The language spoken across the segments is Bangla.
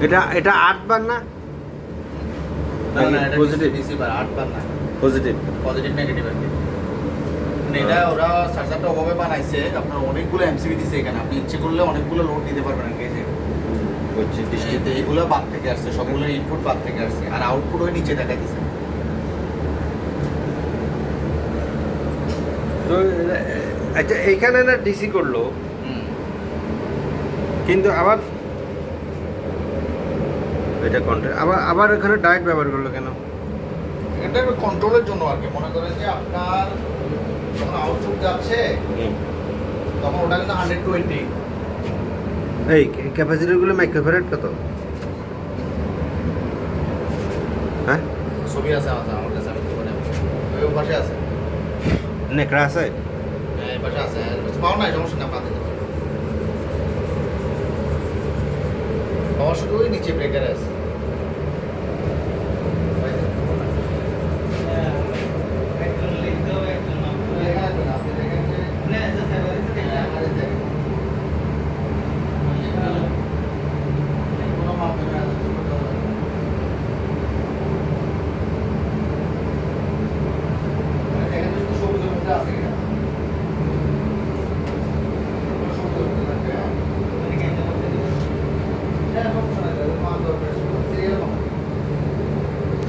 এটা 8 বার না? না না, এটা পজিটিভ ডিসি বার 8 বার না, পজিটিভ। পজিটিভ নেগেটিভ আর কি। মানে এটা ওরা চার্জারটা ওভাবে বানাইছে, আপনার অনেকগুলো এমসিবি দিছে এখানে, আপনি ইচ্ছে করলে অনেকগুলো লোড দিতে পারবেন আর কি। এই যে হচ্ছে দৃষ্টিতে এইগুলো বাদ থেকে আসছে, সবগুলো ইনপুট বাদ থেকে আসছে, আর আউটপুট ওই নিচে দেখা দিছে। তো আচ্ছা এইখানে না ডিসি করলো, কিন্তু আবার এটা কন্ট্রোল আবার এখানে ডাইরেক্ট ব্যবহার করলো কেন? এটা কন্ট্রোলের জন্য আর কি। মনে করেন যে আপনার যখন আউটপুট যাচ্ছে তখন ওটা কিন্তু 120। এই ক্যাপাসিটরগুলো মাইক্রোফ্যারাড কত? হ্যাঁ ছবি আছে আমার কাছে, আমি মানে ওই পাশে আছে, নেকড়া আছে? হ্যাঁ এই পাশে আছে, পাওয়া নাই, সমস্যা না, আপনার দিতে পারেন। পাওয়া শুধু ওই নিচে ব্রেকারে আছে।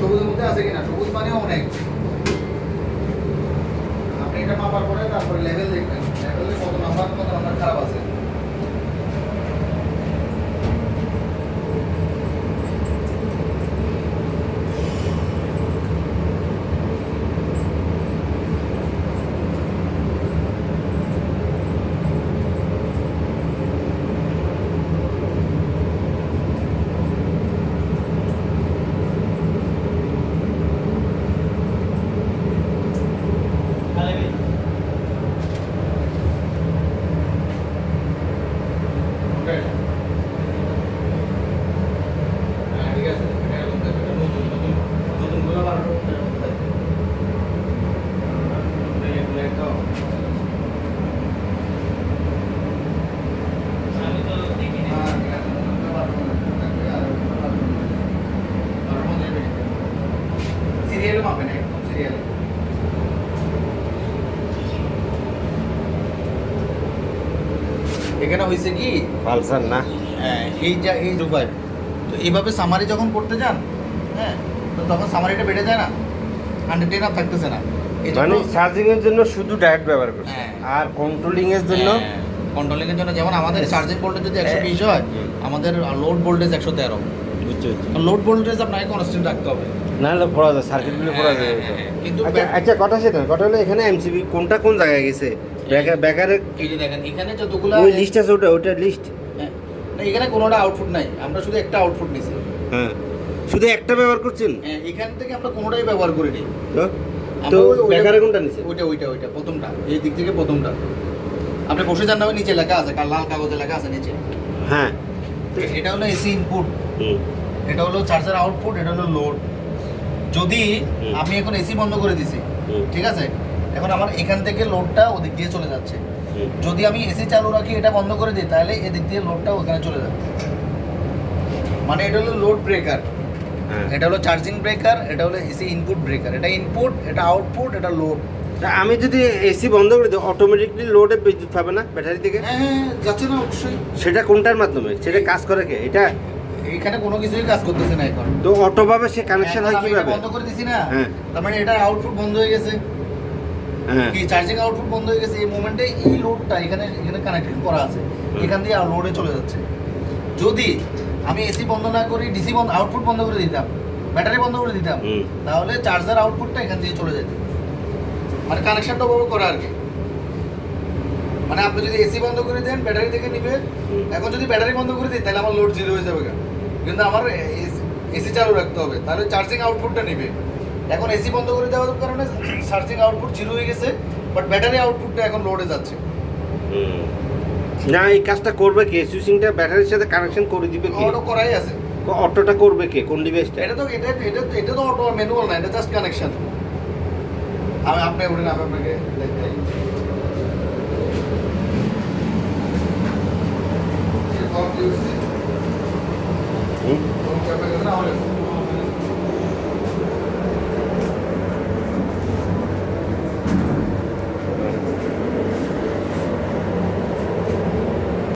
সবুজের মধ্যে আছে কিনা, সবুজ মানে অনেক। আপনি এটা মাপার পরে তারপরে লেভেল দেখবেন, লেভেলে কত নাম্বার খারাপ আছে। সিরিয়ালে মাপেন, একদম সিরিয়ালে। এখানে হয়েছে কি পালসার না? হ্যাঁ, এই রূপায় তো এইভাবে সামারি যখন করতে যান, হ্যাঁ, তো তখন সামারিটা বেড়ে যায় না, 110 আর থাকতেছে না। এই মানে চার্জিং এর জন্য শুধু ডাইরেক্ট ব্যবহার করছে, হ্যাঁ। আর কন্ট্রোলিং এর জন্য কন্ট্রোলিং এর জন্য যেমন আমাদের চার্জিং ভোল্টেজ যদি 120 হয়, আমাদের লোড ভোল্টেজ 113। বুঝছো? লোড ভোল্টেজ আপনাকে কনস্ট্যান্ট রাখতে হবে, নাহলে পড়া যায়, সার্কিটগুলো পড়া যায়। কিন্তু আচ্ছা কথা সেটা কথা হলো এখানে এমসিবি কোনটা কোন জায়গায় গেছে? ব্যাকারের এই যে দেখেন এখানে যতগুলো ওই লিস্ট আছে, ওটা লিস্ট। হ্যাঁ, না এখানে কোনোটা আউটপুট নাই, আমরা শুধু একটা আউটপুট নিছি। হ্যাঁ, শুধু একটা ব্যবহার করছেন? হ্যাঁ, এখান থেকে আমরা কোনোটাই ব্যবহার করিনি। তো ব্যাকারে কোনটা নিছে? ওইটা প্রথমটা, এই দিক থেকে প্রথমটা। আপনি বসে যান না, ওই নিচে লেখা আছে, লাল কাগজে লেখা আছে নিচে। হ্যাঁ, তো এটা হলো এসি ইনপুট, এটা হলো চার্জার আউটপুট, এটা হলো লোড। যদি আমি এখন এসি বন্ধ করে দিছি, ঠিক আছে, এখন আমার এখান থেকে লোডটা ওদিক দিয়ে চলে যাচ্ছে। যদি আমি এসি চালু রাখি, এটা বন্ধ করে দিই, তাহলে এদিক দিয়ে লোডটা ওখানে চলে যাবে। মানে এটা হলো লোড ব্রেকার, এটা হলো চার্জিং ব্রেকার, এটা হলো এসি ইনপুট ব্রেকার। এটা ইনপুট, এটা আউটপুট, এটা লোড। আমি যদি এসি বন্ধ করে দিই অটোমেটিকলি লোডে বিদ্যুৎ পাবে না ব্যাটারি থেকে? হ্যাঁ, যাচ্ছে না অবশ্যই। সেটা কোনটার মাধ্যমে? সেটা কাজ করে কে? এটা এখানে কোনো কিছুই কাজ করতেছে না এখন। তো অটোভাবে সে কানেকশন হয় কিভাবে? বন্ধ করে দিছি না, হ্যাঁ। তার মানে এটা আউটপুট বন্ধ হয়ে গেছে, হ্যাঁ, কি চার্জিং আউটপুট বন্ধ হয়ে গেছে। এই মোমেন্টে এই লোডটা এখানে কানেক্টেড করা আছে, এখান দিয়ে লোডে চলে যাচ্ছে। যদি আমি এসি বন্ধ না করি, ডিসি বন্ধ, আউটপুট বন্ধ করে দিতাম, ব্যাটারি বন্ধ করে দিতাম, তাহলে চার্জার আউটপুটটা এখান দিয়ে চলে যেত। মানে কানেকশনটা ওভাবে করা আর কি। মানে আপনি যদি এসি বন্ধ করে দেন, ব্যাটারি থেকে নিবে। এখন যদি ব্যাটারি বন্ধ করে দিই, তাহলে আমার লোড জিরো হয়ে যাবে। কিন্তু আমার এসি চালু রাখতে হবে, তাহলে চার্জিং আউটপুটটা নিবে। এখন এসি বন্ধ করে দেওয়ার কারণে চার্জিং আউটপুট জিরো হয়ে গেছে, বাট ব্যাটারি আউটপুটটা এখন লোডে যাচ্ছে। না, এই কাজটা করবে কে? সুইচিংটা ব্যাটারির সাথে কানেকশন করে দিবে কে? অটো করাই আছে। অটোটা করবে কে? কোন ডিভাইসটা? এটা তো অটো ম্যানুয়াল না, এটা জাস্ট কানেকশন। আপনি উঠে না, আপনাকে দেখাই। হুম আপনার কাছে না হলে